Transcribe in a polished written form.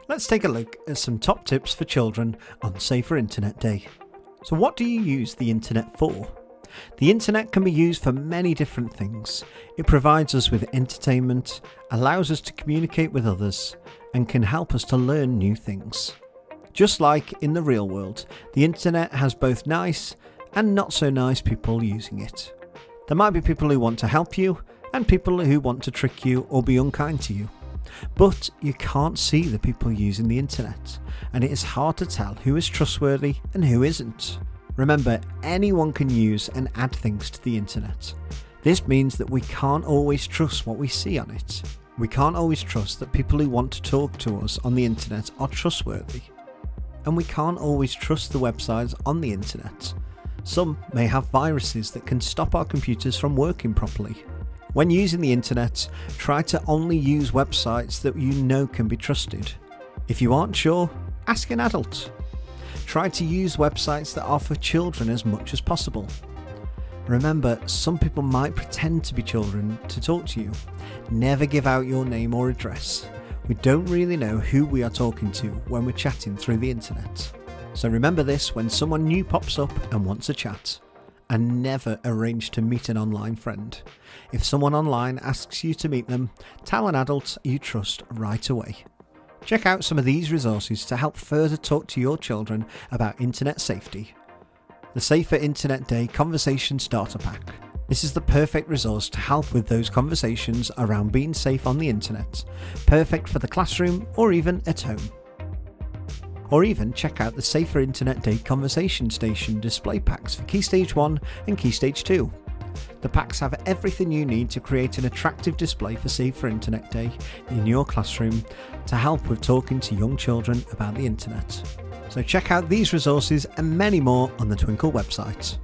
Let's take a look at some top tips for children on Safer Internet Day. So what do you use the internet for? The internet can be used for many different things. It provides us with entertainment, allows us to communicate with others, and can help us to learn new things. Just like in the real world, the internet has both nice and not so nice people using it. There might be people who want to help you and people who want to trick you or be unkind to you. But you can't see the people using the internet, and it is hard to tell who is trustworthy and who isn't. Remember, anyone can use and add things to the internet. This means that we can't always trust what we see on it. We can't always trust that people who want to talk to us on the internet are trustworthy. And we can't always trust the websites on the internet. Some may have viruses that can stop our computers from working properly. When using the internet, try to only use websites that you know can be trusted. If you aren't sure, ask an adult. Try to use websites that are for children as much as possible. Remember, some people might pretend to be children to talk to you. Never give out your name or address. We don't really know who we are talking to when we're chatting through the internet. So remember this when someone new pops up and wants a chat. And never arrange to meet an online friend. If someone online asks you to meet them, tell an adult you trust right away. Check out some of these resources to help further talk to your children about internet safety. The Safer Internet Day Conversation Starter Pack. This is the perfect resource to help with those conversations around being safe on the internet. Perfect for the classroom or even at home. Or even check out the Safer Internet Day Conversation Station display packs for Key Stage 1 and Key Stage 2. The packs have everything you need to create an attractive display for Safer Internet Day in your classroom to help with talking to young children about the internet. So check out these resources and many more on the Twinkl website.